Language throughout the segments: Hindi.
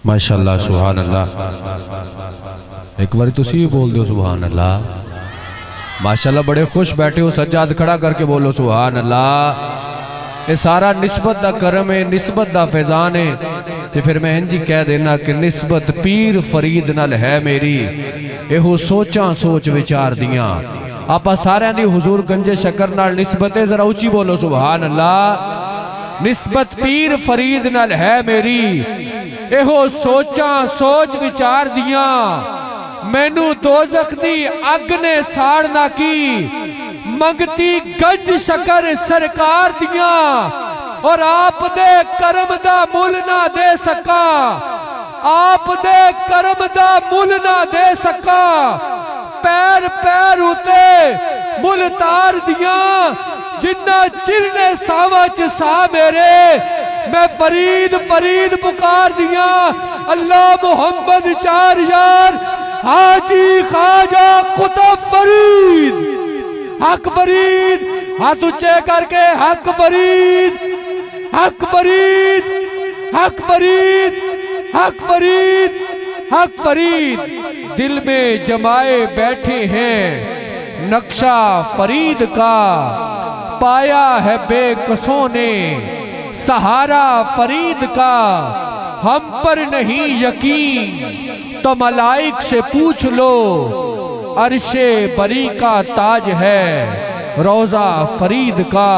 माशाअल्लाह सुभान अल्लाह। एक बार तुसी भी बोल दो सुभान अल्लाह। माशाअल्लाह बड़े खुश बैठे हो, सज्जाद खड़ा करके बोलो सुभान अल्लाह। ये सारा निस्बत दा करम है, निस्बत दा फैजान है। तो फिर मैं इंजी कह देना कि निस्बत पीर फरीद नाल है मेरी, एहो सोचा सोच विचार दियां। आपा सारे दी हुजूर गंजे शकर नाल निस्बत है, जरा उची बोलो सुभान अल्लाह। निस्बत पीर फरीद नाल है मेरी, एहो सोचा सोच विचार दियां। मैनू दोज़ख दी अग ने साड़ना की, मंगती गंज शकर सरकार दियां। और आप दे करम दा मुल ना दे सका, आप दे करम दा मुल ना दे सका। पैर पैर उते मुल तार दियां, जिन्ना चिरने सावा च सा मेरे। मैं फरीद फरीद पुकार दिया, अल्लाह मोहम्मद 4 यार हाजी ख्वाजा कुतुब फरीद। हक फरीद, हाथ ऊंचे करके हक फरीद, हक फरीद, हक फरीद, हक फरीद, हक फरीद। दिल में जमाए बैठे हैं नक्शा फरीद का, पाया है बेकसों ने सहारा फरीद का। हम पर नहीं यकीन तो मलाइक से पूछ लो, अर्शे बरी का ताज है रोजा फरीद का।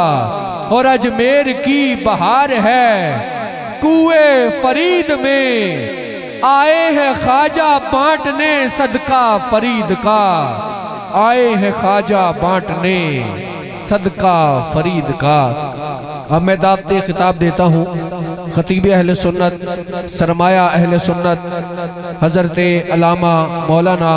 और अजमेर की बहार है कुए फरीद में, आए हैं ख्वाजा बांटने सदका फरीद का। आए हैं ख्वाजा बांटने सदका फरीद का। अब मैं दावते खिताब देता हूँ खतीब अहले सुन्नत सरमाया अहले सुन्नत हज़रत अल्लामा मौलाना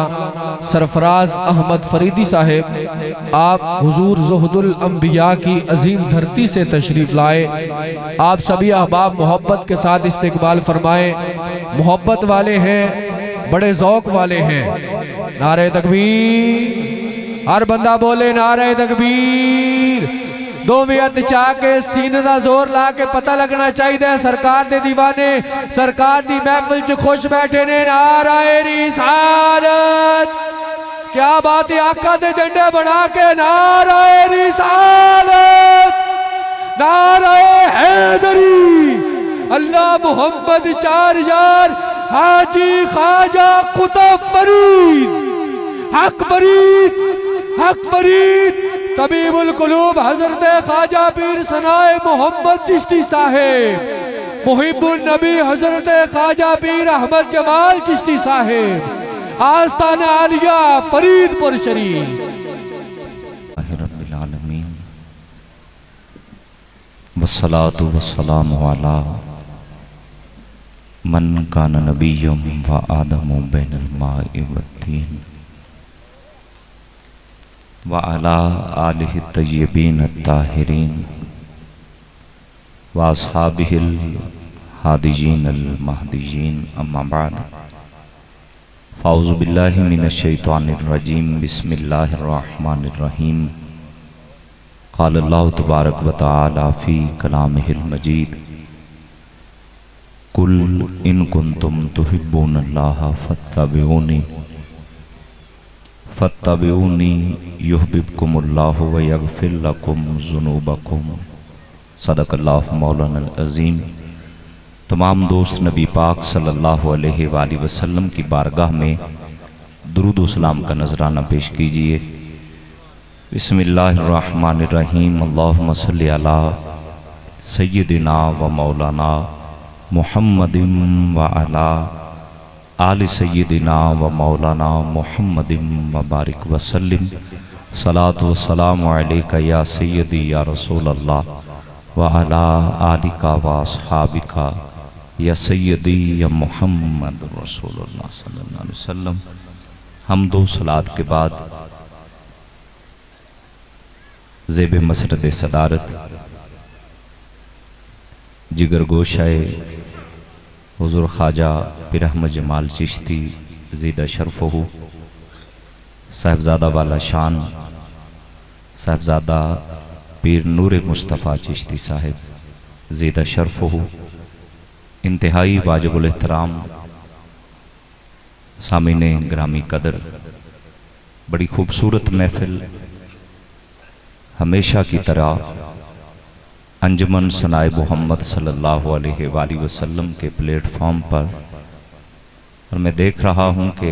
सरफराज अहमद फरीदी साहेब। आप हुजूर ज़ुहदुल अंबिया की अजीम धरती से तशरीफ लाए। आप सभी अहबाब मोहब्बत के साथ इस्तकबाल फरमाए। मोहब्बत वाले हैं, बड़े ज़ौक़ वाले हैं। नारे तकबीर, हर बंदा बोले नारे तकबीर। दो मिनट चाह के सीने दा जोर ला के पता लगना चाहिए सरकार दे दीवाने सरकार दी महफिल च खुश बैठे ने। नाराए रिसालत, क्या बात है, आका दे झंडे बना के नाराए रिसालत, नाराए हैदरी। अल्लाह मोहम्मद 4 यार हाजी ख्वाजा कुतुब फरीद। हक फरीद, हक फरीद। तबीबुल कुलूब हजरत ख्वाजा पीर सनाए मोहम्मद चिश्ती साहेब। मुहिब्बुन नबी हजरत ख्वाजा पीर अहमद जमाल चिश्ती साहेब। आस्ताना आलिया फरीदपुर शरीफ। रब्बिल आलमीन वस्सलातु वस्सलामु अला मन कान नबिय्युम व आदमु बैनल माइ वत्तीन व अला आलिहि तय्यबीन अत्ताहिरीन व अस्हाबिहिल हादियीन अल महदियीन। अम्मा बाद, फ़ाऊज़ु बिल्लाहि मिनश शैतानिर रजीम। बिस्मिल्लाहिर रहमानिर रहीम। क़ाल अल्लाहु तबारक व तआला फ़ी कलामिहिल मजीद, कुल इन कुंतुम तुहिब्बूनल्लाह फत्तबिऊनी फत्तबिऊनी युहब्बिबकुमुल्लाहु व यग़फ़िर लकुम ज़ुनूबकुम। सदक़ल्लाहु मौलाना अज़ीम। तमाम दोस्त नबी पाक सल्लल्लाहु अलैहि वसल्लम की बारगाह में दुरूद व सलाम का नजराना पेश कीजिए। बिस्मिल्लाहिर्रहमानिर्रहीम। अल्लाहुम्मा सल्लि अला सय्यिदिना व मौलाना मुहम्मदिन व अला आलि सय्यिदिना व मौलाना मुहम्मदिन व बारिक वसल्लिम। सलातु व सलामु अलैका या सय्यदी या रसूल अल्लाह व अला आलिका व अस्हाबिका या सय्यदी या मुहम्मद रसूलुल्लाह सल्लल्लाहु अलैहि वसल्लम। हम दो सलात के बाद ज़ेब मसरद सदारत जिगर गोशाए हुज़ूर ख्वाजा पीर अहमद जमाल चिश्ती ज़ीदा शरफ़हू साहिबजादा वाला शान साहिबजादा पीर नूर मुस्तफ़ा चिश्ती साहिब ज़ीदा शरफ़हू इंतहाई वाजिबुल एहतराम सामीने ग्रामी कदर, बड़ी खूबसूरत महफिल हमेशा की तरह अंजुमन सनाए मोहम्मद सल्लल्लाहु अलैहि वसल्लम के प्लेटफॉर्म पर, और मैं देख रहा हूँ कि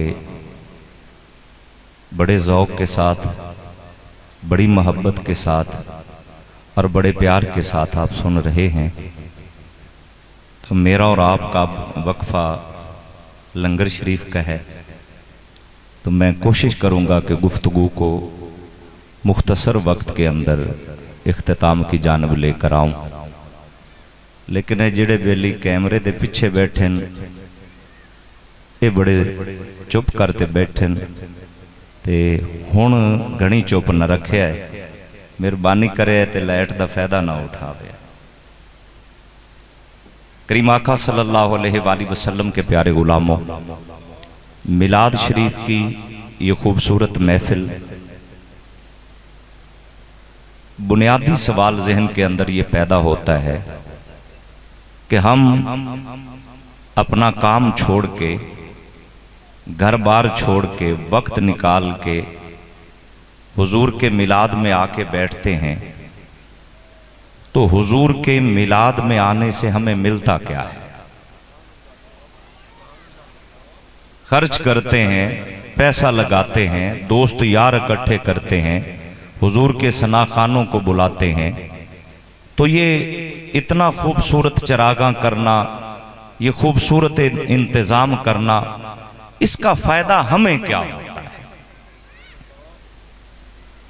बड़े ज़ौक़ के साथ, बड़ी मोहब्बत के साथ और बड़े प्यार के साथ आप सुन रहे हैं। तो मेरा और आपका वक्फ़ा लंगर शरीफ का है, तो मैं कोशिश करूँगा कि गुफ्तगू को मुख्तसर वक्त के अंदर इख्तिताम की जानब लेकर आऊँ। लेकिन ये जिहड़े बेली कैमरे के पिछे बैठे ये बड़े चुप करते बैठे ते हुण घनी चुप न रखे है, मेहरबानी करे ते लाइट का फायदा ना उठावे। करीम आका सल्लल्लाहु अलैहि वसल्लम के प्यारे गुलामों, मिलाद शरीफ की ये खूबसूरत महफिल, बुनियादी सवाल जहन के अंदर ये पैदा होता है कि हम अपना काम छोड़ के, घर बार छोड़ के, वक्त निकाल के हुजूर के मिलाद में आके बैठते हैं, तो हुजूर के मिलाद में आने से हमें मिलता क्या है? खर्च करते हैं, पैसा लगाते हैं, दोस्त यार इकट्ठे करते हैं, हुजूर के सना खानों को बुलाते हैं, तो ये इतना खूबसूरत चरागां करना, ये खूबसूरत इंतज़ाम करना, इसका फ़ायदा हमें क्या होता है?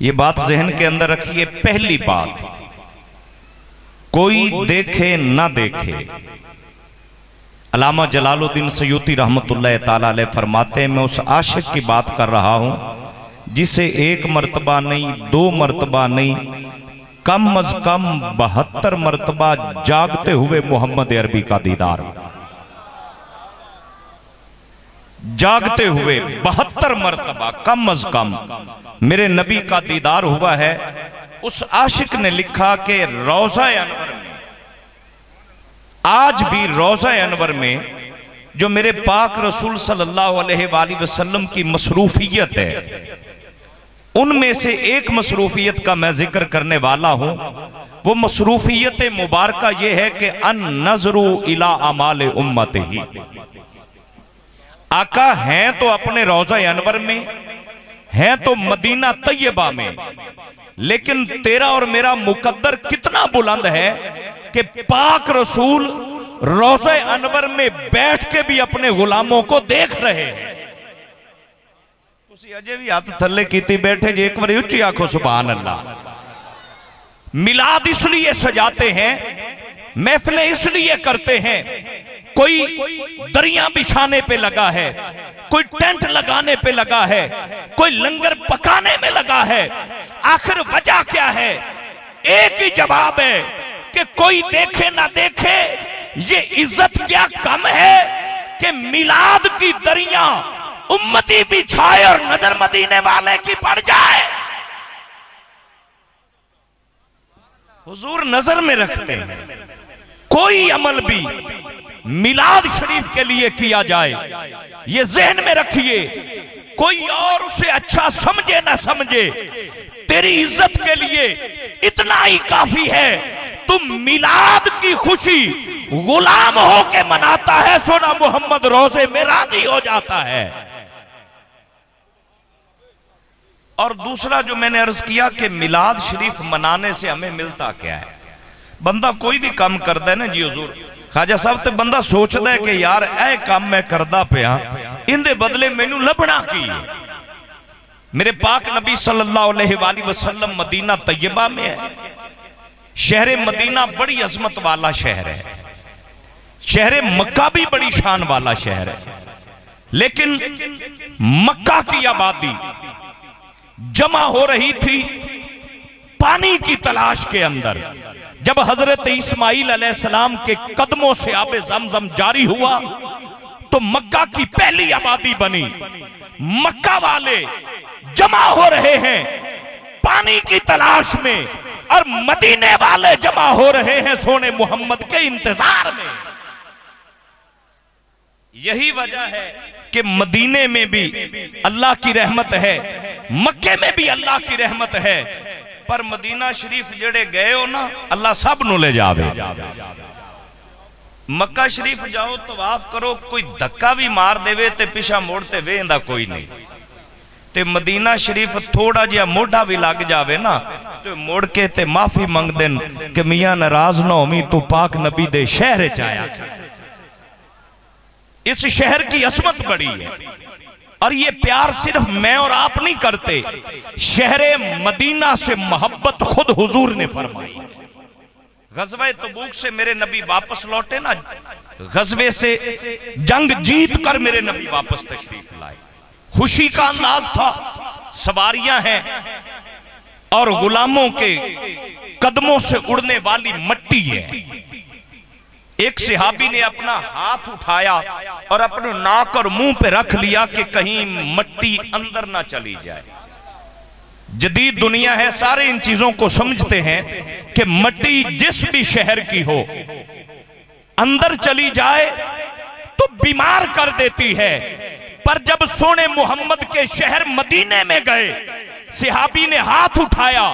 ये बात जहन के अंदर रखिए। पहली बात, कोई देखे ना देखे, अल्लामा जलालुद्दीन सयूती रहमतुल्लाह ताला अलैह फरमाते हैं, मैं उस आशिक की बात कर रहा हूं जिसे एक मर्तबा नहीं, दो मर्तबा नहीं, कम अज कम 72 मर्तबा जागते हुए मोहम्मद अरबी का दीदार, जागते हुए 72 मर्तबा कम अज कम मेरे नबी का दीदार हुआ है। उस आशिक ने लिखा कि रोज़ा अनवर में, आज भी रोज़ा अनवर में जो मेरे पाक रसूल सल्लल्लाहु अलैहि वसल्लम की मसरूफियत है, उनमें से एक मसरूफियत का मैं जिक्र करने वाला हूं। वो मसरूफियत मुबारका ये है कि अन नजरू इला अमाल उम्मतिही। आका हैं तो अपने रोज़ा अनवर में, हैं तो मदीना तैयबा में, लेकिन तेरा और मेरा मुकद्दर कितना बुलंद है कि पाक रसूल रोज़ा अनवर में बैठ के भी अपने गुलामों को देख रहे हैं। अजे भी हाथ थले कीती बैठे जे, एक बार उच्ची आखो सुभान अल्लाह। मिलाद इसलिए सजाते हैं, महफिलें इसलिए करते हैं, कोई दरिया बिछाने पे लगा है, कोई टेंट लगाने पे लगा है, कोई लंगर पकाने में लगा है, आखिर वजह क्या है? एक ही जवाब है कि कोई देखे ना देखे, ये इज्जत क्या कम है कि मिलाद की दरिया उम्मती बिछाए और नजर मदीने वाले की पड़ जाए। हुजूर नजर में रखते हैं, कोई अमल भी मिलाद शरीफ के लिए किया जाए, ये जहन में रखिए, कोई और उसे अच्छा समझे ना समझे, तेरी इज्जत के लिए इतना ही काफी है। तुम मिलाद की खुशी गुलाम होके मनाता है, सोना मोहम्मद रोजे में राजी हो जाता है। और दूसरा जो मैंने अर्ज किया कि मिलाद शरीफ मनाने से हमें मिलता क्या है? बंदा कोई भी काम करता है ना जी हुजूर खाजा साहब, तो बंदा सोचता है कि यार ऐ काम मैं करदा पिया, इंदे बदले मैनू लभना की? मेरे पाक नबी सल्लल्लाहु अलैहि वसल्लम मदीना तैयबा में है। शहर मदीना बड़ी अजमत वाला शहर है, शहर मक्का भी बड़ी शान वाला शहर है, लेकिन मक्का की आबादी जमा हो रही थी पानी की तलाश के अंदर। जब हजरत इस्माइल अलैहिस्सलाम के कदमों से आबे ज़मज़म जारी हुआ तो मक्का की पहली आबादी बनी। मक्का वाले जमा हो रहे हैं पानी की तलाश में, और मदीने वाले जमा हो रहे हैं सोने मोहम्मद के इंतजार में। यही वजह है कि मदीने में भी अल्लाह की रहमत है, मक्के में भी अल्लाह की रहमत है, पर मदीना शरीफ जेड़े गए हो ना अल्लाह सब नु ले जावे। मक्का शरीफ जाओ तवाफ करो, कोई धक्का भी मार देवे ते पिछा मोड़ते वेंदा कोई नहीं, ते मदीना शरीफ थोड़ा जिहा मोढ़ा भी लग जावे ना तो मुड़ के ते माफी मंग देन कि मियां नाराज ना होवी, तू पाक नबी दे शहर च आया। इस शहर की असमत बड़ी है और ये प्यार सिर्फ मैं और आप नहीं करते, शहरे मदीना से मोहब्बत खुद हुजूर ने फरमाई। गज़वे तबूक से मेरे नबी वापस लौटे ना, गज़वे से जंग जीत कर मेरे नबी वापस तशरीफ लाए। खुशी का अंदाज था, सवारियां हैं और गुलामों के कदमों से उड़ने वाली मट्टी है। एक सहाबी ने अपना हाथ उठाया और अपने नाक और मुंह पे रख लिया कि कहीं मट्टी अंदर ना चली जाए। जदीद दुनिया है, सारे इन चीजों को समझते हैं कि मट्टी जिस भी शहर की हो अंदर चली जाए तो बीमार कर देती है, पर जब सोने मोहम्मद के शहर मदीने में गए, सहाबी ने हाथ उठाया,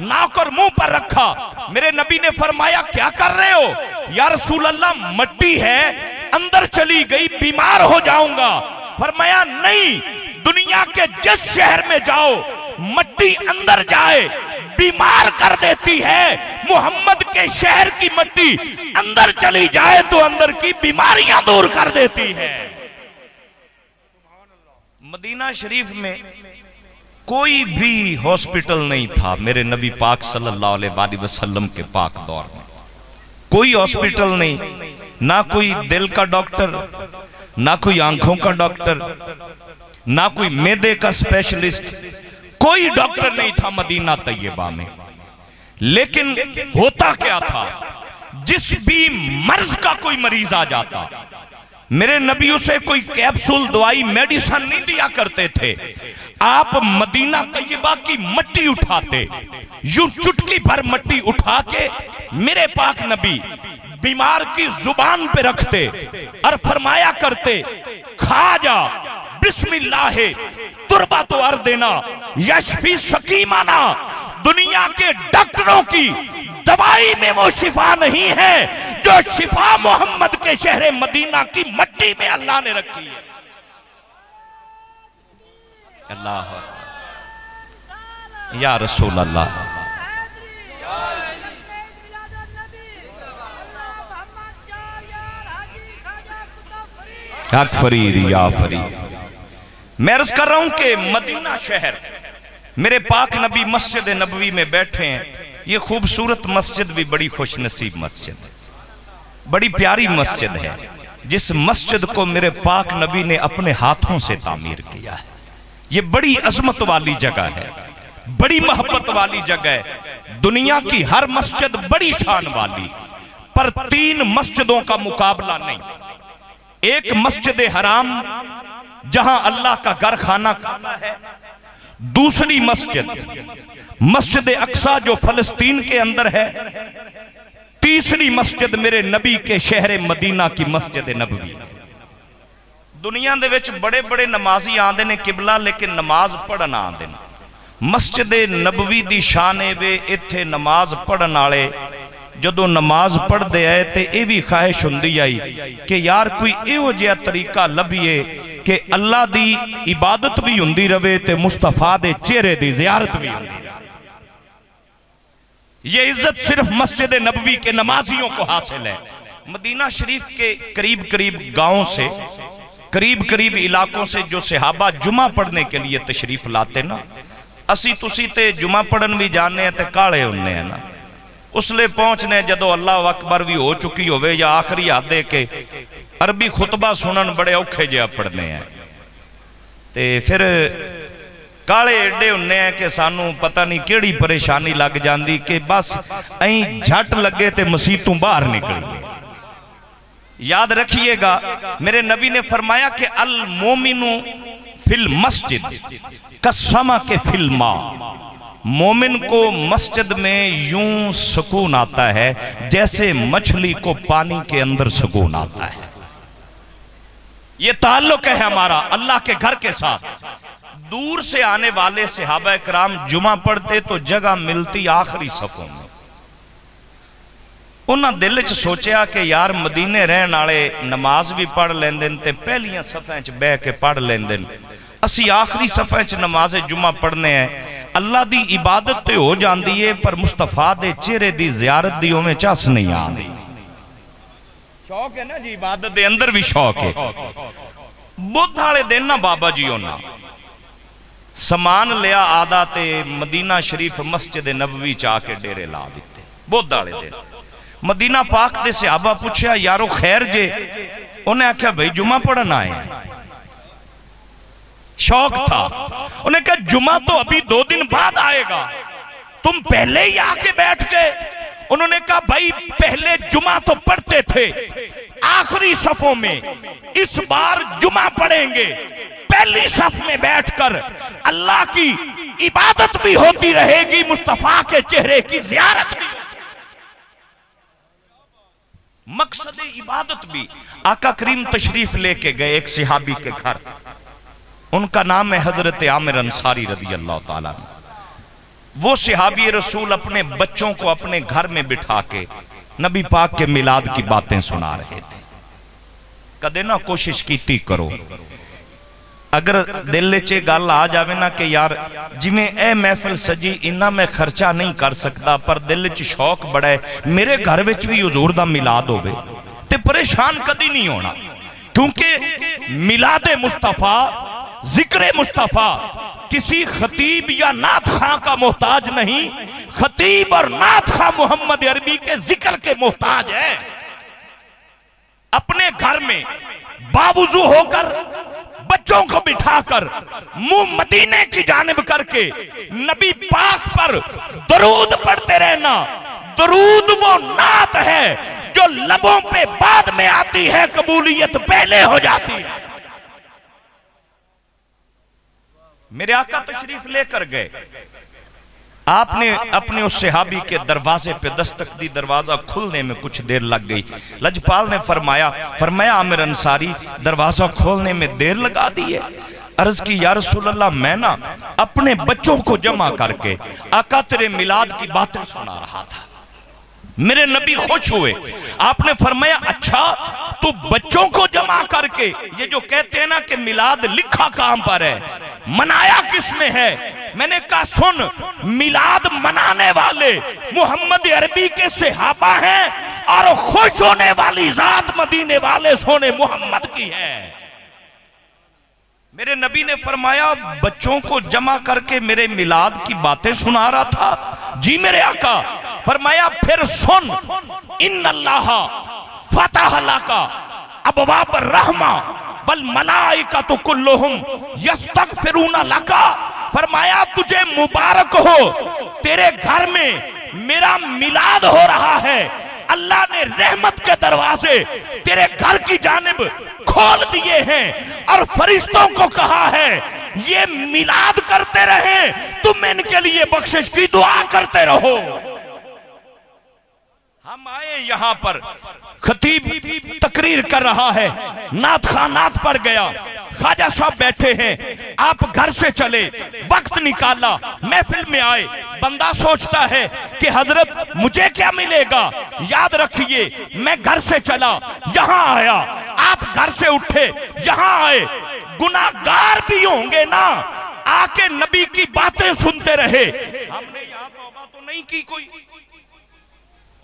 नाक और मुंह पर रखा, मेरे नबी ने फरमाया क्या कर रहे हो? या रसूल अल्लाह मट्टी है अंदर चली गई, बीमार हो जाऊंगा। फरमाया नहीं, दुनिया के जिस शहर में जाओ मट्टी अंदर जाए बीमार कर देती है, मोहम्मद के शहर की मट्टी अंदर चली जाए तो अंदर की बीमारियां दूर कर देती है। मदीना शरीफ में कोई भी हॉस्पिटल नहीं था मेरे नबी पाक सल्लल्लाहु अलैहि वसल्लम के पाक दौर में। कोई हॉस्पिटल नहीं, ना कोई दिल का डॉक्टर, ना कोई आंखों का डॉक्टर, ना कोई मैदे का स्पेशलिस्ट, कोई डॉक्टर नहीं था मदीना तैयबा में। लेकिन होता क्या था, जिस भी मर्ज का कोई मरीज आ जाता, मेरे नबी उसे कोई कैप्सूल दवाई मेडिसिन नहीं दिया करते थे। आप मदीना तैयबा की मट्टी उठाते, यूं चुटकी भर मट्टी उठा के मेरे पाक नबी बीमार की जुबान पे रखते और फरमाया करते, खा जा बिस्मिल्लाह तुरबा तो अर देना यशफी सकीमाना। दुनिया के डॉक्टरों की दवाई में वो शिफा नहीं है जो शिफा मोहम्मद के शहर मदीना की मट्टी में अल्लाह ने रखी है। अल्लाह या रसूल अल्लाह। हक फरीद या फरीद। मैं अर्ज कर रहा हूं कि मदीना शहर, मेरे पाक नबी मस्जिद नबवी में बैठे हैं। ये खूबसूरत मस्जिद भी बड़ी खुशनसीब मस्जिद है, बड़ी प्यारी मस्जिद है, जिस मस्जिद को मेरे पाक नबी ने अपने हाथों से तामीर किया है। ये बड़ी अजमत वाली जगह है, बड़ी मोहब्बत वाली जगह है। दुनिया की हर मस्जिद बड़ी शान वाली, पर 3 मस्जिदों का मुकाबला नहीं। एक मस्जिद हराम जहां अल्लाह का घर खाना काबा है, दूसरी मस्जिद अक्सा जो फलस्तीन के अंदर है, तीसरी मस्जिद मेरे नबी के शहर मदीना की मस्जिद नबवी। दुनिया दे विच बड़े बड़े नमाजी आंदे ने किबला, लेकिन नमाज पढ़न आंदे ने। मस्जिद नबवी दी शान वे, इत्थे नमाज पढ़न वाले जदों नमाज पढ़ते आए तो यह भी ख्वाहिश हुंदी आई कि यार कोई इहो जिहा तरीका लभीए कि अल्लाह दी इबादत भी हुंदी रवे ते मुस्तफा दे चेहरे दी ज़ियारत भी हुंदी रहे। ये इज्जत सिर्फ मस्जिद नबवी के नमाजियों को हासिल है। मदीना शरीफ के करीब करीब गांवों से, करीब करीब इलाकों से जो सहाबा जुमा पढ़ने के लिए तशरीफ लाते ना, असी तुसी ते जुमा पढ़न भी जाने ते काले होने हैं ना, उसले पहुंचने जदों अल्लाह अकबर भी हो चुकी होवे या आखिरी आदे के अरबी खुतबा सुनन बड़े औखे जिहा पढ़ने हैं, ते फिर काले एडे होने हैं कि सानू पता नहीं केड़ी परेशानी लग जाती कि बस अं झट लगे तो मसीतों बाहर निकलिए। याद रखिएगा, मेरे नबी ने फरमाया कि अल मोमिनु फिल मस्जिद कसमा के फिल्मा। मोमिन को मस्जिद में यूं सुकून आता है जैसे मछली को पानी के अंदर सुकून आता है। ये ताल्लुक है हमारा अल्लाह के घर के साथ। दूर से आने वाले सहाबा कराम जुमा पढ़ते तो जगह मिलती आखिरी सफों में। उन्हें दिल च सोचा कि यार मदीने रहने वाले नमाज भी पढ़ लेंदे ते पहलियां सफ़ां च बह के पढ़ लेंदे, असी आखिरी सफ़ां च नमाज जुमा पढ़ने हैं। अल्लाह की इबादत तो हो जाती है पर मुस्तफा दे चेहरे की जियारत की उवें झस नहीं आती। शौक है ना जी, इबादत के अंदर भी शौक है। बुध वाले दिन ना बाबा जी उन्हें समान लिया आदा ते मदीना शरीफ मस्जिद नबवी च आके डेरे ला दिते। बुध वाले दिन मदीना पाक दे सहाबा पूछया यारो खैर जे? उन्हें आख्या भाई जुमा पढ़न आए। शौक था। उन्हें कहा जुमा तो अभी 2 दिन बाद आएगा, तुम पहले ही आके बैठ गए। उन्होंने कहा भाई पहले जुमा तो पढ़ते थे आखिरी सफों में, इस बार जुमा पढ़ेंगे पहली सफ में बैठकर। अल्लाह की इबादत भी होती रहेगी, मुस्तफा के चेहरे की जियारत भी। मकसद इबादत भी। आका करीम तशरीफ लेके गए एक सहाबी के घर, उनका नाम है हजरत आमिर अंसारी रदी अल्लाह ताला। वो सहाबी रसूल अपने बच्चों को अपने घर में बिठा के नबी पाक के मिलाद की बातें सुना रहे थे। कदे ना कोशिश की करो, अगर दिल च गल आ जाए ना कि यार जिमें ए महफिल सजी इन्ना मैं खर्चा नहीं कर सकता, पर दिल च शौक बड़ा है मेरे घर में भी हुजूर दा मिलाद होवे, ते परेशान कदी नहीं होना। क्योंकि मिलादे मुस्तफा, जिक्र मुस्तफा किसी खतीब या नात खां का मोहताज नहीं, खतीब और नात खां मोहम्मद अरबी के जिक्र के मोहताज है। अपने घर में बावुजू होकर बच्चों को बिठाकर मुंह मदीने की जानिब करके नबी पाक पर दरूद पढ़ते रहना। दरूद वो नात है जो लबों पे बाद में आती है, कबूलियत पहले हो जाती है। मेरे आका तशरीफ लेकर गए, आपने अपने उस सहाबी के दरवाजे पे दस्तक दी, दरवाजा खुलने में कुछ देर लग गई। लजपाल ने फरमाया आमिर अंसारी दरवाजा खोलने में देर लगा दी है। अर्ज की या रसूल अल्लाह मैं ना अपने बच्चों को जमा करके आका तेरे मिलाद की बातें सुना रहा था, मेरे नबी खुश हुए। आपने फरमाया अच्छा तू बच्चों को जमा करके, ये जो कहते हैं ना कि मिलाद लिखा काम पर है, मनाया किसने है? मैंने कहा सुन, मिलाद मनाने वाले मोहम्मद अरबी के सहाबा हैं और खुश होने वाली जात मदीने वाले सोने मोहम्मद की है। मेरे नबी ने फरमाया बच्चों को जमा करके मेरे मिलाद की बातें सुना रहा था। जी मेरे आका। फरमाया फिर सुन, इन्नल्लाह फतह लका अबवाब रहमा बल मलाइकतु कुल्लुहुम यस्तगफिरूना लका। फरमाया तुझे मुबारक हो, तेरे घर में मेरा मिलाद हो रहा है, अल्लाह ने रहमत के दरवाजे तेरे घर की जानिब खोल दिए हैं और फरिश्तों को कहा है ये मिलाद करते रहे, तुम इनके लिए बख्शिश की दुआ करते रहो। हम आए यहां पर, खतीब तकरीर कर रहा है, नात खां नात पढ़ गया, ख्वाजा साहब बैठे हैं, आप घर से चले, वक्त निकाला, महफिल में आए। बंदा सोचता है कि हजरत मुझे क्या मिलेगा, याद रखिए मैं घर से चला यहां आया, आप घर से उठे यहां आए, गुनाहगार भी होंगे ना, आके नबी की बातें सुनते रहे। हमने यहां तौबा तो नहीं की कोई,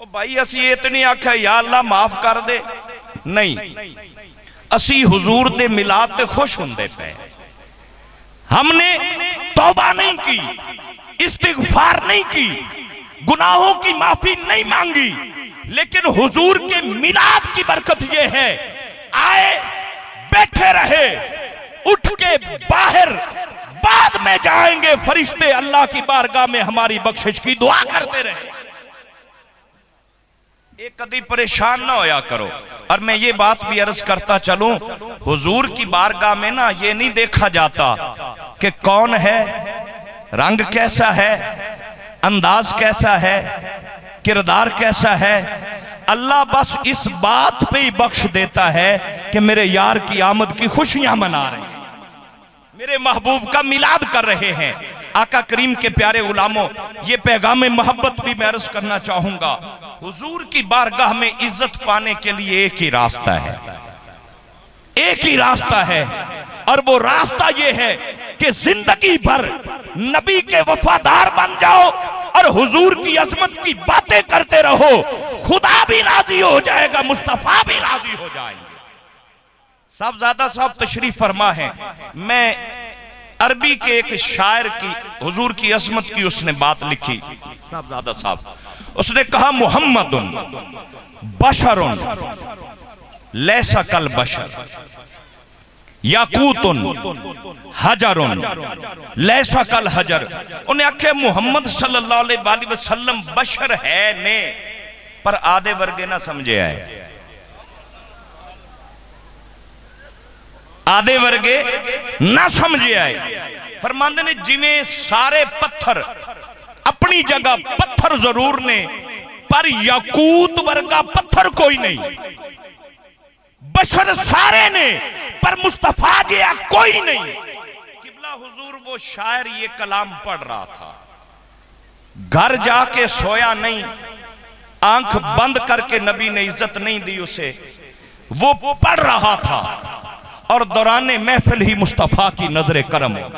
ओ भाई असी ये तो नहीं आख्या या अल्लाह माफ कर दे, नहीं, असी हुजूर दे मिलाद ते खुश होंदे पे। हमने तौबा नहीं की, इस्तिगफार नहीं की, गुनाहों की माफी नहीं मांगी, लेकिन हुजूर के मिलाद की बरकत ये है, आए बैठे रहे, उठ के बाहर बाद में जाएंगे, फरिश्ते अल्लाह की बारगाह में हमारी बख्शिश की दुआ करते रहे। एक कभी परेशान ना होया करो। और मैं ये बात भी अर्ज करता चलूं, हुजूर की बारगाह में ना ये नहीं देखा जाता कि कौन है, रंग कैसा है, अंदाज कैसा है, किरदार कैसा है। अल्लाह बस इस बात पे ही बख्श देता है कि मेरे यार की आमद की खुशियां मना रहे हैं, मेरे महबूब का मिलाद कर रहे हैं। आका करीम के प्यारे गुलामों, ये पैगाम मोहब्बत भी मैं अर्ज करना चाहूंगा। हुजूर की बारगाह में इज्जत पाने के लिए एक ही रास्ता है, एक ही रास्ता है, और वो रास्ता ये है कि जिंदगी भर नबी के वफादार बन जाओ और हुजूर की अजमत की बातें करते रहो। खुदा भी राजी हो जाएगा, मुस्तफा भी राजी हो जाएंगे। साहबजादा साहब तशरीफ फरमा है। मैं अरबी के एक शायर की हुजूर की अजमत की उसने बात लिखी। साहबजादा साहब, उसने कहा मुहम्मदुन बशरुन लैसा कल बशर याकूतुन हजरुन लैसा कल हजर। उन्हें आखे मुहम्मद सल्लल्लाहु अलैहि वसल्लम बशर है ने, पर आधे वर्गे ना समझे आए, आधे वर्गे ना समझे आए। फरमांदे ने जिवें सारे पत्थर अपनी जगह पत्थर जरूर ने, पर याकूत वर्गा पत्थर कोई नहीं। बशर सारे ने, पर मुस्तफा जिया कोई नहीं। किबला हुजूर वो शायर ये कलाम पढ़ रहा था, घर जाके सोया नहीं, आंख बंद करके नबी ने इज्जत नहीं दी उसे, वो पढ़ रहा था और दौराने महफिल ही मुस्तफा की नजरे करम हो।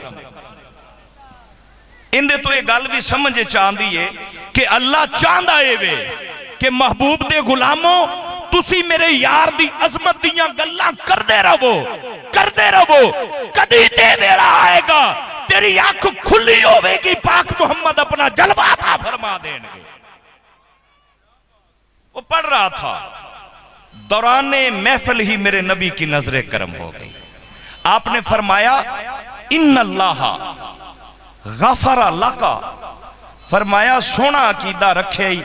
इंदे तो ये गल भी समझ चाहती है कि अल्लाह चाहता है वे कि महबूब दे गुलामों तुसी मेरे यार दी अजमत दियां गल्लां करदे रहो, करदे रहो। कदी ते वेला आएगा तेरी आंख खुली होवेगी, पाक मोहम्मद अपना जलवा था फरमा देंगे। वो पढ़ रहा था, दौराने महफिल ही मेरे नबी की नजरे करम हो गई। आपने फरमाया इन्नल्लाह गफरा लका, फरमाया सोना अकीदा रखे ही,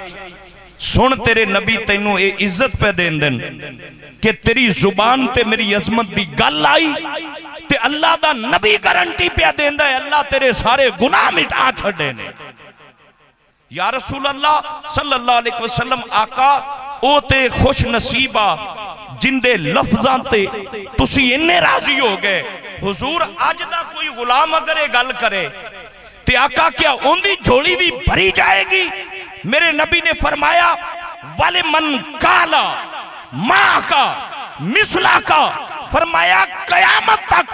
सुन तेरे नबी तेनू ये इज्जत पे देन देन कि तेरी जुबान ते मेरी अजमत दी गल आई ते अल्लाह दा नबी गारंटी पे देंदा है अल्लाह तेरे सारे गुनाह मिटा छड़े ने। या रसूल अल्लाह सल्लल्लाहु अलैहि वसल्लम आका ओ ते खुश नसीबा जिंदे लफ्जां ते तुसी इन्ने राजी हो गए। हुजूर अज दा कोई गुलाम अगर ये गल करे ते आका क्या उनकी झोली भी भरी जाएगी? मेरे नबी ने फरमाया वाले मन काला मां का मिसला का, फरमाया कयामत तक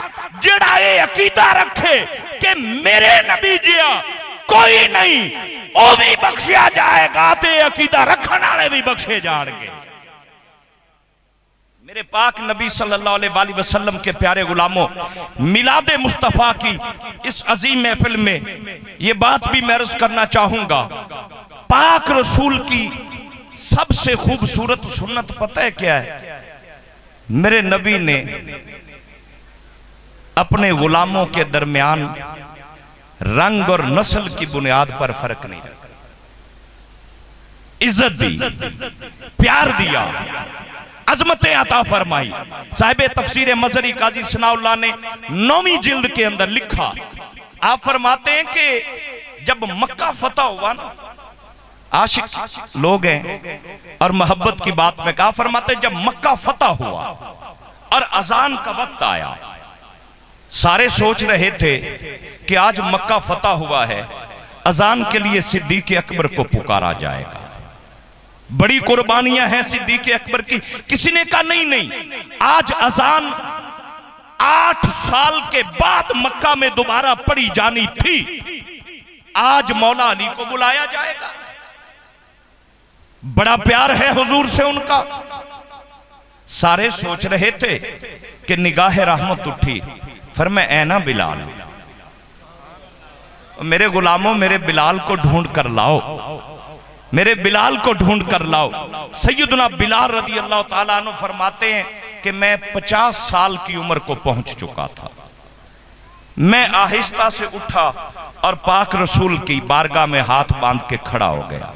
जेड़ा ये अकीदा रखे कि मेरे नबी जिया कोई नहीं, वो भी बख्शिया जाएगा ते अकीदा रखने वाले भी बख्शे जाएंगे। मेरे पाक नबी सल्लल्लाहु अलैहि वसल्लम के प्यारे गुलामों, मिलादे मुस्तफा की इस अजीम महफिल में ये बात भी मैं अर्ज करना चाहूंगा। पाक रसूल की सबसे खूबसूरत सुन्नत पता है क्या है? मेरे नबी ने अपने गुलामों के दरमियान रंग और नस्ल की बुनियाद पर फर्क नहीं रखा, इज्जत दी, प्यार दिया, अजमतें अता फरमाई। साहिब तफसीर मजरी काजी सनाउल्लाह ने 9वीं जिल्द के अंदर लिखा, आप फरमाते हैं कि जब मक्का फतह हुआ ना, आशिक लोग हैं और मोहब्बत की बात में कहा, फरमाते जब मक्का फतह हुआ और अजान का वक्त आया, सारे सोच रहे थे कि आज मक्का फतह हुआ है, अजान के लिए सिद्दीक अकबर को पुकारा जाएगा, बड़ी कुर्बानियां हैं सिद्दीक अकबर की। किसी ने कहा नहीं नहीं, आज अजान 8 साल के बाद मक्का में दोबारा पढ़ी जानी थी, आज मौला अली को बुलाया जाएगा। बड़ा प्यार है हुजूर से उनका। सारे सोच रहे थे कि निगाह रहमत उठी, फिर मैं ऐना बिलाल, मेरे गुलामों मेरे बिलाल को ढूंढ कर लाओ, मेरे बिलाल को ढूंढ कर लाओ। सैयदना बिलाल रदी अल्लाह ताला अन्हु फरमाते हैं कि मैं 50 साल की उम्र को पहुंच चुका था। मैं आहिस्ता से उठा और पाक रसूल की बारगाह में हाथ बांध के खड़ा हो गया।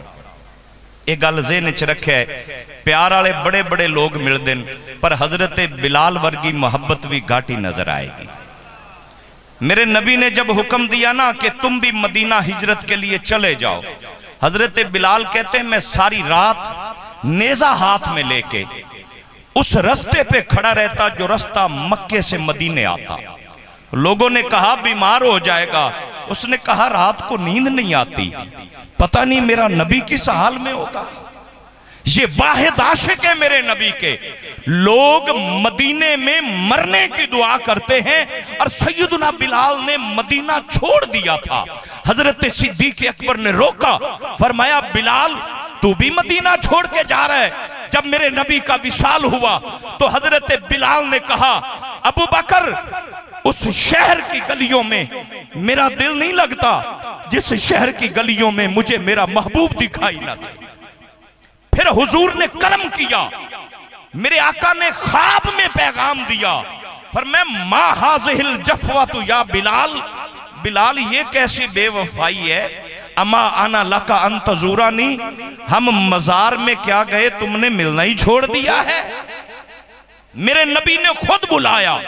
एक गल ज़हन च रखे, प्यार वाले बड़े बड़े लोग मिलते हैं, पर हजरत बिलाल वर्गी मोहब्बत भी घाटी नजर आएगी। मेरे नबी ने जब हुक्म दिया ना कि तुम भी मदीना हिजरत के लिए चले जाओ, हजरत बिलाल कहते हैं मैं सारी रात नेजा हाथ में लेके उस रास्ते पे खड़ा रहता जो रास्ता मक्के से मदीने आता। लोगों ने कहा बीमार हो जाएगा। उसने कहा रात को नींद नहीं आती, पता नहीं मेरा नबी किस हाल में होगा। ये वाहिद आशिक है मेरे नबी के। लोग मदीने में मरने की दुआ करते हैं और सैयदना बिलाल ने मदीना छोड़ दिया था। हजरत सिद्दीक अकबर ने रोका, फरमाया बिलाल तू भी मदीना छोड़ के जा रहा है। जब मेरे नबी का विशाल हुआ तो हजरत बिलाल ने कहा अबू बकर उस शहर की गलियों में मेरा दिल नहीं लगता जिस शहर की गलियों में मुझे मेरा महबूब दिखाई ना दे। फिर हुजूर ने कर्म किया, मेरे आका ने ख्वाब में पैगाम दिया, फरमाया मा हाज़िहिल जफ़वातु या बिलाल, बिलाल ये कैसी बेवफाई है। अमा आना लका अन तज़ूरानी, हम मजार में क्या गए तुमने मिलना ही छोड़ दिया है। मेरे नबी ने खुद बुलाया,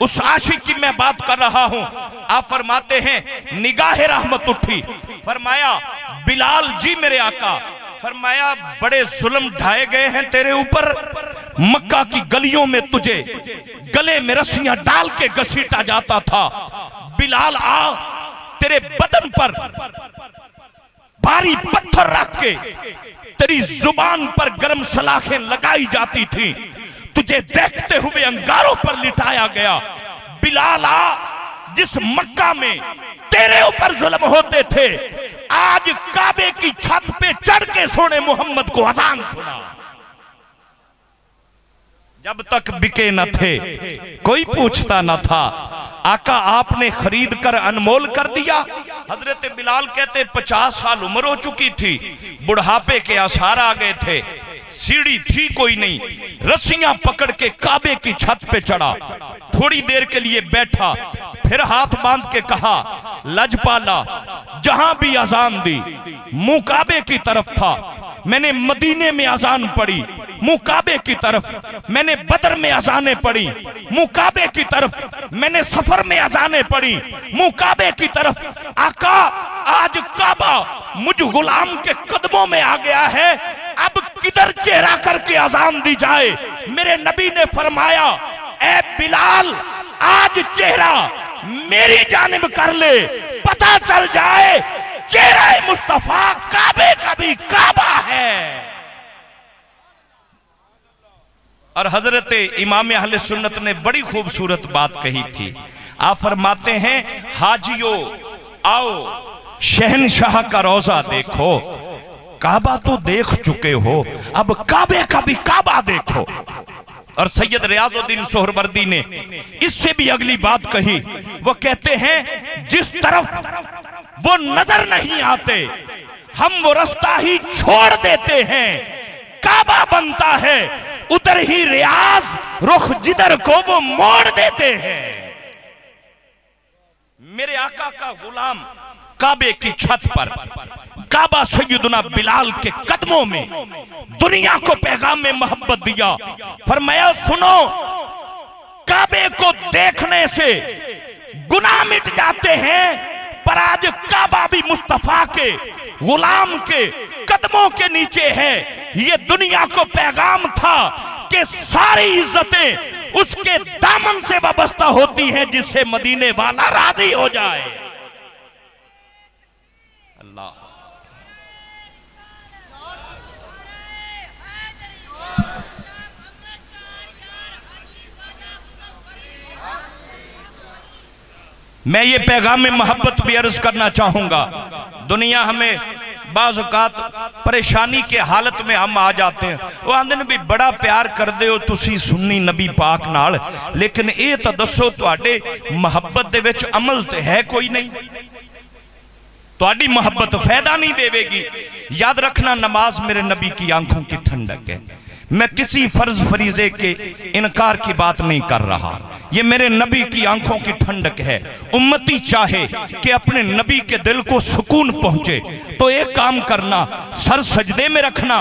उस आशिक की मैं बात कर रहा हूं। आप फरमाते हैं निगाहे रहमत उठी, फरमाया बिलाल जी मेरे आका, फरमाया बड़े जुल्म ढाए गए हैं तेरे ऊपर। मक्का की गलियों में तुझे गले में रस्सियां डाल के घसीटा जाता था। बिलाल आ, तेरे बदन पर भारी पत्थर रख के तेरी जुबान पर गर्म सलाखें लगाई जाती थी, तुझे देखते हुए अंगारों पर लिटाया गया। बिलाल आ, जिस मक्का में तेरे ऊपर जुल्म होते थे, आज काबे की छत पे चढ़ के सोने मोहम्मद को अजान सुना। जब तक बिके न थे कोई पूछता न था, आका आपने खरीद कर अनमोल कर दिया। हजरत बिलाल कहते 50 साल उम्र हो चुकी थी, बुढ़ापे के आसार आ गए थे, सीढ़ी थी कोई नहीं, रस्सियां पकड़ के काबे की छत पे चढ़ा, थोड़ी देर के लिए बैठा, फिर हाथ बांध के कहा लजपाला जहां भी अजान दी मुंह काबे की तरफ था। मैंने मदीने में अजान पढ़ी मुंह काबे की तरफ, मैंने बदर में अजानें पढ़ी मुंह काबे की तरफ, मैंने सफर में अजानें पढ़ी मुंह काबे की तरफ। आका आज काबा मुझ गुलाम के कदमों में आ गया है, अब किधर चेहरा करके अजान दी जाए। मेरे नबी ने फरमाया ए बिलाल आज चेहरा मेरी जानिब कर ले, पता चल जाए चेहरा मुस्तफा काबे का भी काबा है। और हजरत इमाम अहले सुन्नत ने बड़ी खूबसूरत बात कही थी। आप फरमाते हैं हाजियों आओ शहनशाह का रोजा देखो, काबा तो देख चुके हो, अब काबे का भी काबा देखो। और सैयद रियाजुद्दीन सोहरवर्दी ने इससे भी अगली बात कही, वो कहते हैं जिस तरफ वो नजर नहीं आते हम वो रास्ता ही छोड़ देते हैं, काबा बनता है उधर ही रियाज रुख जिधर को वो मोड़ देते हैं। मेरे आका का गुलाम काबे की छत पर, काबा सैयदना बिलाल के कदमों में दुनिया को पैगाम में मोहब्बत दिया। फरमाया सुनो, काबे को देखने से गुनाह मिट जाते हैं, पर आज काबा भी मुस्तफा के गुलाम के कदमों के नीचे है। ये दुनिया को पैगाम था कि सारी इज्जतें उसके दामन से वाबस्ता होती हैं जिससे मदीने वाला राजी हो जाए। अल्लाह मैं ये पैगाम में मोहब्बत भी अर्ज करना चाहूंगा। दुनिया हमें बाज़ औक़ात परेशानी के हालत में हम आ जाते हैं, वो आंदे ने भी बड़ा प्यार कर दे हो तुसी सुन्नी नबी पाक नाल, लेकिन ये तो दसो तुहाडे मोहब्बत दे विच अमल ते है कोई नहीं, तुहाडी मोहब्बत फायदा नहीं देवेगी। याद रखना नमाज मेरे नबी की आंखों की ठंडक है। मैं किसी फर्ज फरीजे के इनकार की बात नहीं कर रहा, ये मेरे नबी की आंखों की ठंडक है। उम्मती चाहे कि अपने नबी के दिल को सुकून पहुंचे तो एक काम करना, सर सजदे में रखना,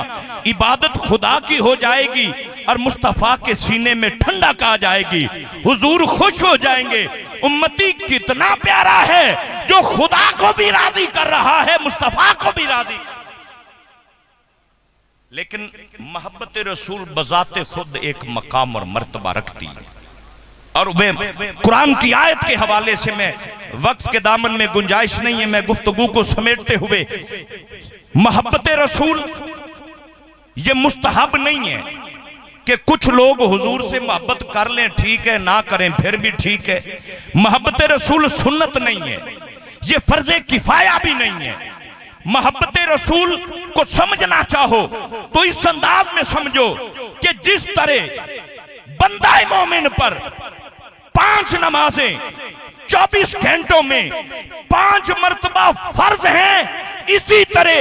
इबादत खुदा की हो जाएगी और मुस्तफा के सीने में ठंडक आ जाएगी, हुजूर खुश हो जाएंगे। उम्मती कितना प्यारा है जो खुदा को भी राजी कर रहा है, मुस्तफा को भी राजी। लेकिन मोहब्बत रसूल बजाते खुद एक मकाम और मर्तबा रखती है। और वे कुरान की आयत के हवाले से मैं वक्त के दामन में गुंजाइश नहीं है, मैं गुफ्तगू को समेटते हुए, मोहब्बत रसूल ये मुस्तहब नहीं है कि कुछ लोग हुजूर से मोहब्बत कर लें, ठीक है, ना करें फिर भी ठीक है। मोहब्बत रसूल सुन्नत नहीं है, ये फर्ज किफाया भी नहीं है। मोहब्बत रसूल को समझना चाहो तो इस अंदाज में समझो कि जिस तरह बंदा मोमिन पर 5 नमाजें 24 घंटों में 5 मर्तबा फर्ज हैं, इसी तरह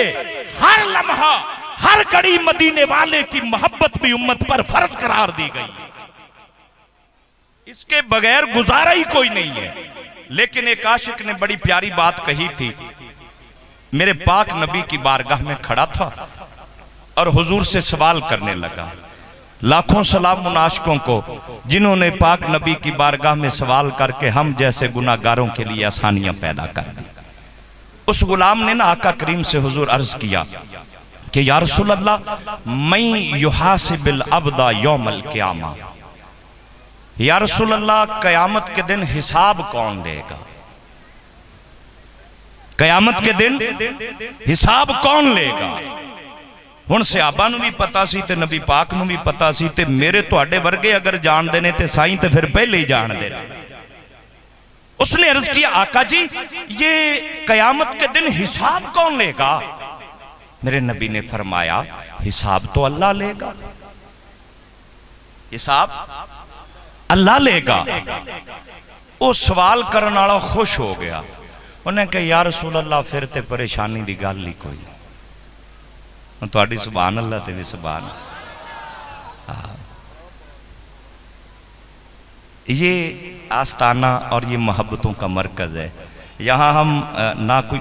हर लम्हा हर घड़ी मदीने वाले की मोहब्बत भी उम्मत पर फर्ज करार दी गई। इसके बगैर गुजारा ही कोई नहीं है। लेकिन एक आशिक ने बड़ी प्यारी बात कही थी। मेरे पाक नबी की बारगाह में खड़ा था और हुजूर से सवाल करने लगा। लाखों सलाम उन आशिकों को जिन्होंने पाक नबी की बारगाह में सवाल करके हम जैसे गुनाहगारों के लिए आसानियां पैदा कर दी। उस गुलाम ने ना आका करीम से हुजूर अर्ज किया कि या रसूल अल्लाह मैं युहासिबिल अब्दा यौमल क़ियामा, या रसूल अल्लाह कयामत के दिन हिसाब कौन देगा? कयामत के दिन हिसाब कौन लेगा? हुण सहाबा नूं भी पता सी ते नबी पाक नूं भी पता सी ते मेरे तुहाडे वर्गे अगर जानदे ने ते साईं ते फिर पहले ही जानदे ने। उसने अर्ज किया आका जी ये कयामत के दिन हिसाब कौन लेगा? मेरे नबी ने फरमाया हिसाब तो अल्लाह लेगा, हिसाब अल्लाह लेगा। वो सवाल करने वाला खुश हो गया। उन्हें कहा या रसूल अल्लाह फिर ते परेशानी दी गल ही कोई नहीं, तुहाडी सुभान अल्लाह ते भी सुभान। ये आस्ताना और ये मोहब्बतों का मरकज है। यहाँ हम ना कोई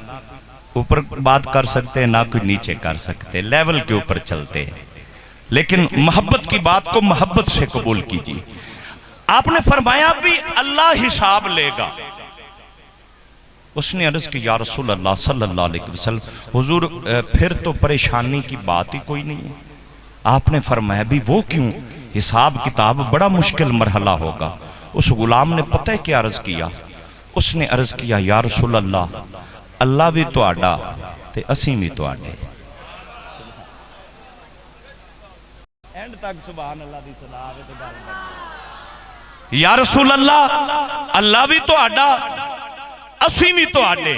ऊपर बात कर सकते हैं ना कोई नीचे कर सकते, लेवल के ऊपर चलते हैं। लेकिन मोहब्बत की बात को मोहब्बत से कबूल कीजिए। आपने फरमाया भी अल्लाह हिसाब लेगा। उसने अर्ज की या रसूल अल्लाह सल्लल्लाहु अलैहि वसल्लम हुजूर फिर तो परेशानी की बात ही कोई नहीं है। आपने फरमाया भी वो क्यों? हिसाब किताब बड़ा मुश्किल मरहला होगा। उस गुलाम ने पता है क्या अर्ज किया? उसने अर्ज किया या रसूल अल्लाह अल्लाह भी तुहाडा ते असीं भी तुहाडे। एंड तक सुभान अल्लाह दी सलाह है ते गल बन। या रसूल अल्लाह अल्लाह भी तुहाडा असीं भी तुहाडे।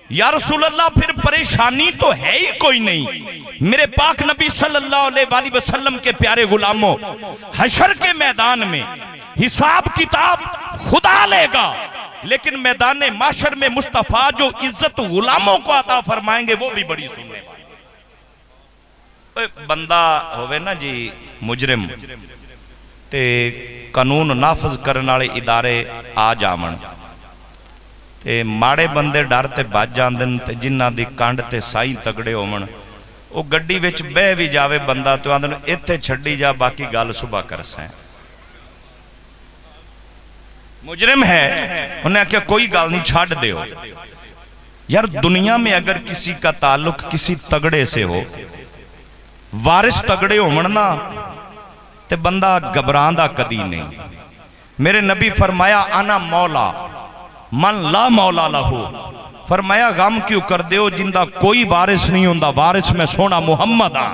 या रसूल अल्लाह फिर परेशानी तो है ही कोई नहीं। मेरे पाक नबी सल्लल्लाहु अलैहि वसल्लम के प्यारे गुलामों, हशर के मैदान में हिसाब किताब खुदा लेगा, लेकिन मैदान माशर में मुस्तफा जो इज्जत गुलामों को अता फरमाएंगे वो भी बड़ी सुनने वाली। बंदा होवे ना जी मुजरिम ते कानून नाफज करने वाले इदारे आ जावन ते माड़े बंदे डर ते बच जांदे ने, ते जिन्हां दी कंड ते साई तगड़े होवन वो गड्डी विच बह भी जावे बंदा तो आंदे इत्थे छड्डी जा बाकी गल सुबह करसां। मुजरिम है, उन्हें आख्या कोई गल नहीं छाड़ दो। यार दुनिया में अगर किसी का ताल्लुक किसी तगड़े से हो, वारिस तगड़े होवन ना, ते बंदा घबरांदा कदी नहीं। मेरे नबी फरमाया आना मौला मन ला मौला लहू। फरमाया गम क्यों कर दो जिंदा कोई वारिस नहीं होता, वारिस में सोना मुहम्मद आ।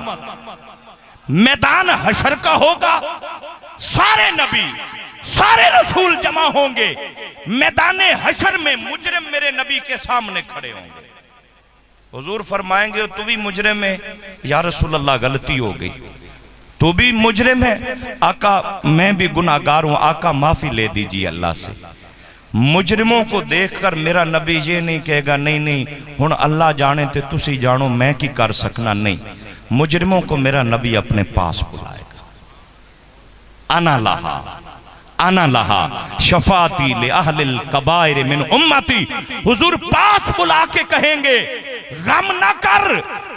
मैदान हशर का होगा, सारे नबी सारे रसूल जमा होंगे। मैदान हशर में मुजरिम मेरे नबी के सामने खड़े होंगे। हुजूर फरमाएंगे तू भी मुजरिम है? या रसूल अल्लाह गलती हो गई। तू भी मुजरिम है? आका मैं भी गुनाहगार हूं, आका माफी ले दीजिए अल्लाह से। मुजरिमों को देखकर मेरा नबी ये नहीं कहेगा नहीं नहीं हुण अल्लाह जाने ते तुसी जानो मैं की कर सकना, नहीं। मुजरिमों को मेरा नबी अपने पास बुलाएगा। आना लहा शफाती ले अहलिल कबाइर मिन उम्मती। हुजूर पास बुला के कहेंगे गम ना कर,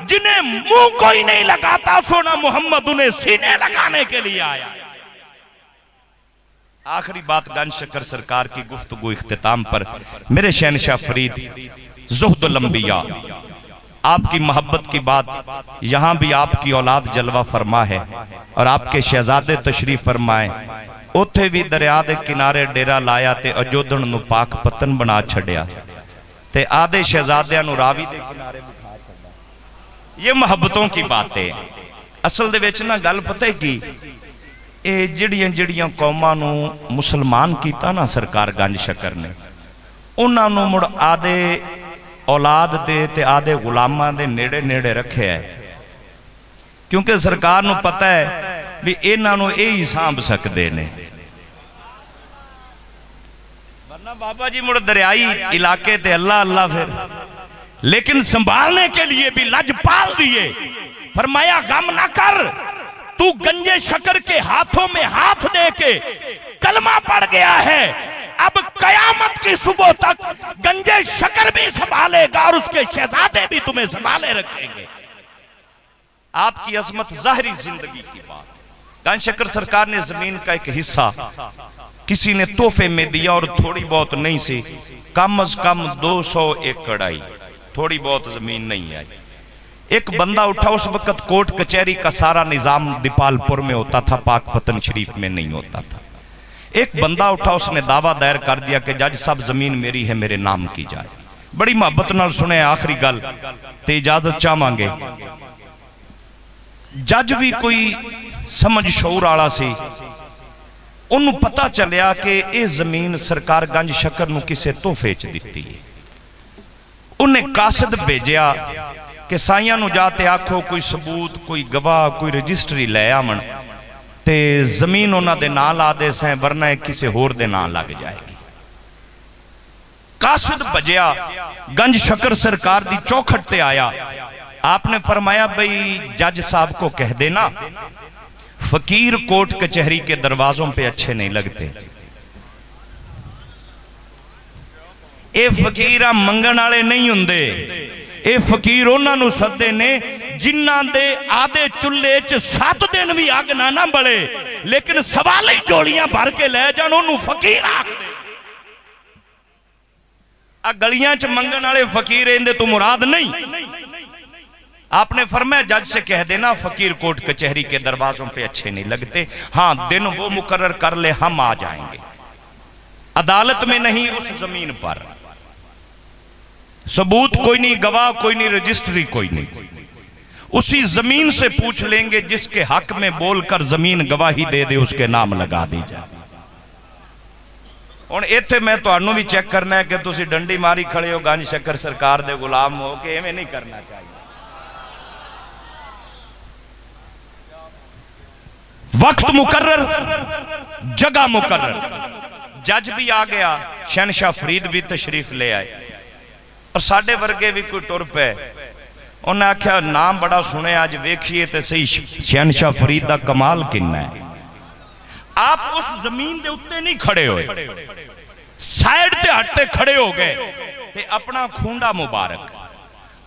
जिन्हें मुंह कोई नहीं लगाता सोना मुहम्मद उन्हें सीने लगाने के लिए आया। आखिरी बात गंज शक्कर सरकार की गुफ्तगू इख्तिताम पर, मेरे शहनशाह फरीद ज़ुहदुल अंबिया आपकी मोहब्बत की बात यहाँ भी आपकी औलाद जलवा फरमा है और आपके शहजादे तशरीफ फरमाए। उत्थे भी दरिया के किनारे डेरा लाया ते अजोधन नूं पाक पतन बना छड़िया ते आधे शहजादियां नूं रावी दे किनारे बिठा छड़िया। ये मोहब्बतों की बातें असल दे विच ना गल पता है कि ये जिहड़ियां जिहड़ियां कौमां नूं मुसलमान कीता ना सरकार गंज शकर ने, उन्हां नूं मुड़ आधे औलाद दे ते आधे गुलामां दे नेड़े नेड़े रखे है, क्योंकि सरकार नूं पता है भी इन्हां नूं यही सांभ सकते ने, वरना बाबा जी मुड़ दरियाई इलाके ते अल्लाह अल्लाह फिर। लेकिन संभालने के लिए भी लजपाल दिए, फरमाया गम ना कर, तू गंजे शकर के हाथों में हाथ दे के कलमा पड़ गया है, अब कयामत की सुबह तक गंजे शकर भी संभालेगा और उसके शहजादे भी तुम्हें संभाले रखेंगे। आपकी अजमत जाहिरी जिंदगी की बात। गंज शकर सरकार ने जमीन का एक हिस्सा किसी ने तोहफे में दिया और थोड़ी बहुत नहीं सी, कम अज कम 200 एकड़ आई, थोड़ी बहुत जमीन नहीं आई। एक बंदा उठा, उस वक्त कोर्ट कचहरी का सारा निजाम दीपालपुर में होता था, पाक पतन शरीफ में नहीं होता था। एक बंदा उठा, उसने दावा दायर कर दिया कि जज साहब जमीन मेरी है, मेरे नाम की जाए। बड़ी मोहब्बत नाल सुने आखिरी गल ते इजाजत चाहांगे। जज भी कोई समझ शऊर वाला सी, उन्होंने पता चलिया कि यह जमीन सरकार गंज शकर नूं किसे तोहफे च दिती है। उन्हें कासिद भेजिया कि साइयां नूं जाते आखो कोई सबूत, कोई गवाह, कोई रजिस्ट्री लै आवन ते जमीन उन्हां दे नां ला दे सैं, वरना किसी होर दे नां लग जाएगी। कासिद भजिया गंज शकर सरकार दी चौखट ते आया। आपने फरमाया भाई जज साहब को कह देना फकीर कोर्ट कचहरी के दरवाजों पे अच्छे नहीं लगते। ये फकीर मंगण वाले नहीं हुंदे, ये फकीर उन्हां नूं सददे ने जिन्हां दे आधे चुल्हे च 7 दिन भी अग ना बले, लेकिन सवाली झोलियां भर के ले जान, उन्होंने फकीर आखदे। आ गलियां च मंगण वाले फकीर इहदे तो मुराद नहीं। आपने फरमाया जज से कह देना फकीर कोर्ट कचहरी के दरवाजों पे अच्छे नहीं लगते, हाँ दिन वो मुकर्रर कर ले, हम आ जाएंगे। अदालत में नहीं, उस जमीन पर सबूत कोई नहीं, गवाह कोई नहीं, रजिस्ट्री कोई नहीं, उसी जमीन से पूछ लेंगे जिसके हक में बोलकर जमीन गवाही दे दे, उसके नाम लगा दी जाए। हुण इत्थे मैं तुहानू भी चेक करना है कि तुसी डंडी मारी खड़े हो, गंज शकर सरकार दे गुलाम हो के, एवें नहीं करना चाहिए। वक्त मुकर्रर, जगह मुकर्रर। जज भी आ गया, शहनशाह फरीद भी तशरीफ ले आए और साडे वर्गे भी कोई टुर पे। उन्हें आख्या नाम बड़ा सुने, अज वेखिए तो सही शहनशाह फरीद का कमाल किन्ना है। आप उस जमीन के उत्ते नहीं खड़े हुए, साइड ते हटते खड़े हो गए ते अपना खूंडा मुबारक,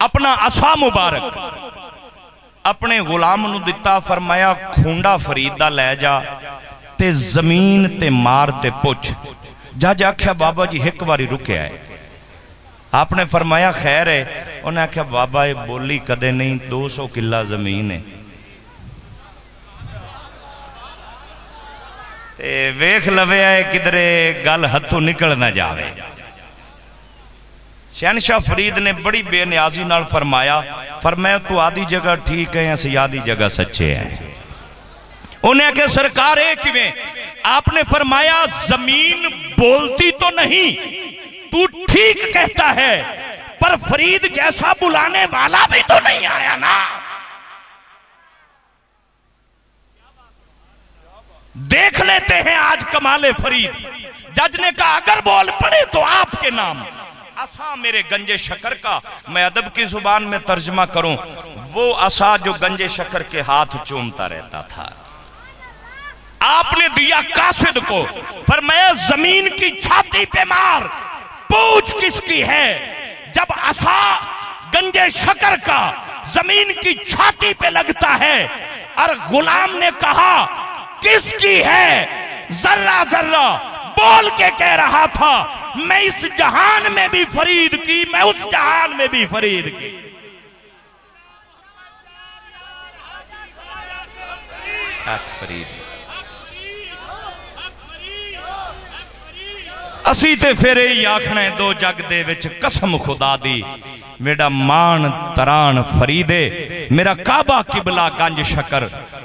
अपना असा मुबारक अपने गुलाम नूं दिता। फरमाया खूंडा फरीद दा लै जा ते जमीन ते मार ते पुछ। जज आख्या बाबा जी एक बारी रुकया है। आपने फरमाया खैर है। उन्हें आख्या बाबा ये बोली कदे नहीं, 200 किला जमीन है, ते वेख लवे है किधरे गल हथों निकल ना जावे। शहनशाह फरीद ने बड़ी बेनियाजी नाल फरमाया, फरमाया तू आधी जगह ठीक है, असि आधी जगह सच्चे हैं। उन्हें आख्या सरकार है किवें? आपने फरमाया जमीन बोलती तो नहीं, तू ठीक कहता है, पर फरीद जैसा बुलाने वाला भी तो नहीं आया ना। देख लेते हैं आज कमाले फरीद। जज ने कहा अगर बोल पड़े तो आपके नाम। असा मेरे गंजे शकर का, मैं अदब की जुबान में तर्जमा करूं, वो असा जो गंजे शकर के हाथ चूमता रहता था। आपने दिया कासिद को, फरमाया जमीन की छाती पे मार, पूछ किसकी है। जब असा गंजे शकर का जमीन की छाती पे लगता है और गुलाम ने कहा किसकी है, जर्रा जर्रा बोल के कह रहा था मैं इस जहान में भी फरीद की, मैं उस जहान में भी फरीद की। हक फरीद असी ते फिर यही आखना है दो जग दे विच कसम खुदा दी मेरा मान तरान फरीदे मेरा काबा किबला गंज शकर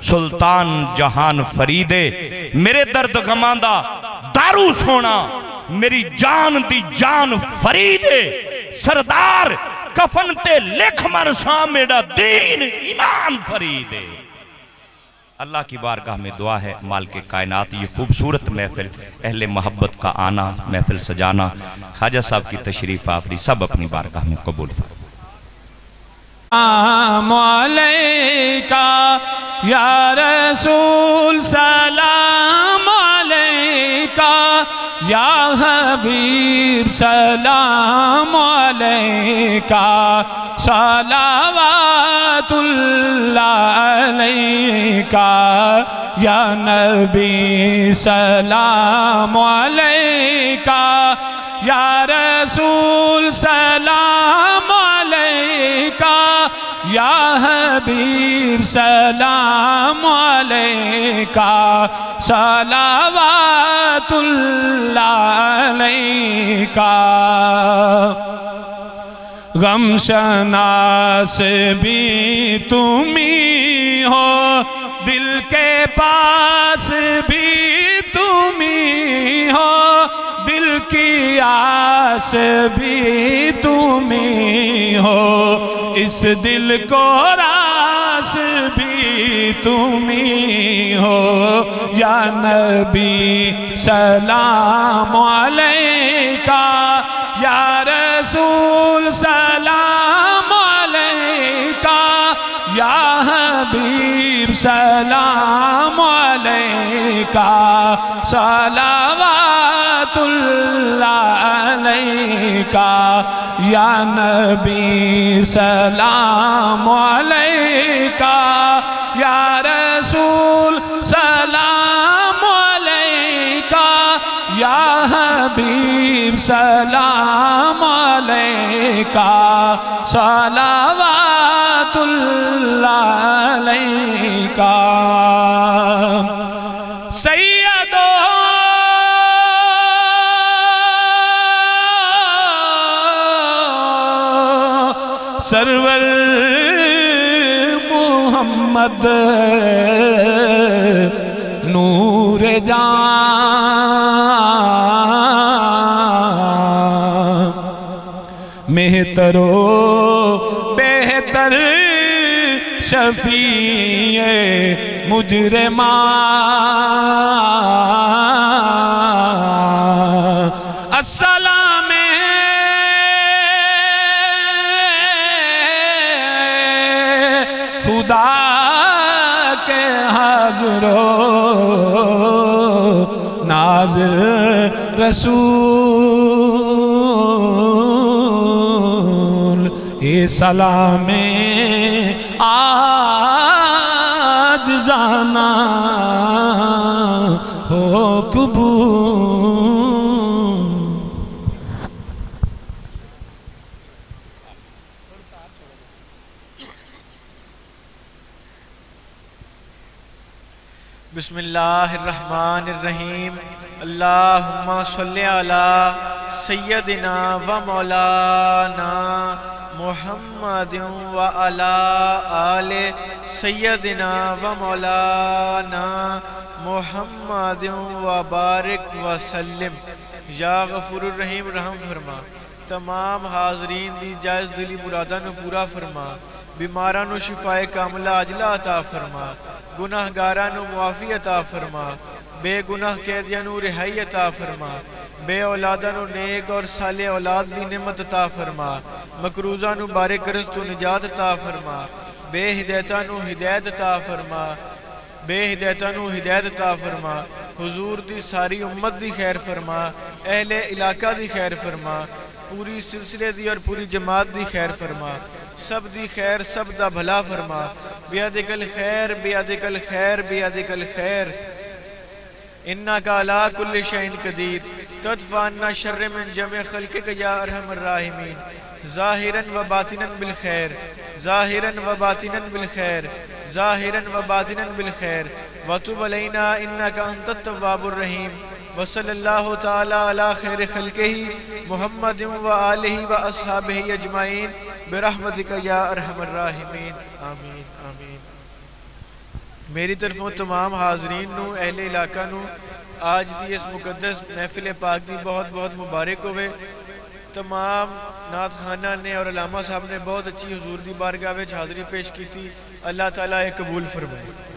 सुल्तान जहान फरीदे मेरे दर्द गमां दा दारू सोना मेरी जान दी जान फरीदे सरदार कफन ते लिख मरसा मेरा दीन ईमान फरीदे। अल्लाह की बारगाह में दुआ है माल के कायनात ये खूबसूरत महफिल अहले मोहब्बत का आना महफिल सजाना ख्वाजा साहब की तशरीफ आफरी सब अपनी बारगाह में कबूल फरमाए। अलैका या रसूल सलाम अलैका या हबीब सलाम अलैका सलावतुल्लाह अलैका या नबी सलाम अलैका या रसूल सलाम अलैका या हबीब सलाम अलैका सलावतुल्लाह अलैका। गम शनास भी तुम्ही हो दिल के पास भी तुम्ही हो दिल की आस भी तुम्ही हो इस दिल को रास भी तुम्ही हो या नबी सलाम अलैका या रसूल सलाम अलैका या हबीब सलाम अलैका सलावतुल्लाह अलैका या नबी सलाम अलैका या रसूल सलाम अलैका या हबीब सलाम अलैका सलावतुल्लाह अलैका। सैयदो सरवर मोहम्मद नूर जान मेहतरो बेहतर शफीए मुजरिमा अस्सलाम खुदा के हाज़िरो नाज़िर रसूल ये सलामे आज जाना हो कबूल। बिस्मिल्लाहिर्रहमानिर्रहीम अल्लाहुम्मा सल्ली अला सय्यदिना व मौलाना मुहम्मदिन व अला आले सय्यदिना व मौलाना मुहम्मदिन व बारिक व सल्लिम या गफूरुर रहीम रहम फरमा। तमाम हाज़रीन दी जायज़ दिली मुरादा नू पूरा फरमा बीमारां नू शिफाए कामला अजला अता फरमा गुनाहगारां नू मुआफ़ी अता फरमा बेगुनाह कैदियां नू रिहाई अता फरमा बे औलादा नू नेक और साले औलाद दी नेमत अता फरमा मकरूज़ा नू बारे करस तू निजात अता फरमा बेहिदायता नू हिदायत अता फरमा बेहिदायता नू हिदायत अता फरमा हुजूर दी सारी उम्मत दी खैर फरमा अहले इलाका दी खैर फरमा पूरी सिलसिले दी और पूरी जमात दी खैर फरमा सब दी खैर सब दा भला फरमा बियादिकल खैर बियादिकल खैर बियादिकल खैर इन्ना का अला कुल्ल शैइन कदीर तदफ़ान्ना शर्र मिन जमे खल्क़िक या अरहमर राहिमीन ज़ाहिरन व बातिनन बिल खैर ज़ाहिरन व बातिनन बिल खैर ज़ाहिरन व बातिनन बिल खैर वतुब अलैना इन्नका अंतत तव्वाबुर रहीम व सल्लल्लाहु तआला अला खैर खल्क़िही मुहम्मदिन व आलिहि व अस्हाबिही अजमाइन बिरहमतिका या अरहमर राहिमीन आमीन आमीन। मेरी तरफों तमाम हाजरीन नू अहले इलाका नू आज दी इस मुकद्दस महफिल पाक दी बहुत बहुत मुबारक होवे। तमाम नात खाना ने और अलामा साहब ने बहुत अच्छी हुजूर दी बारगाह में हाज़री पेश की थी। अल्लाह ताला ये कबूल फरमाए।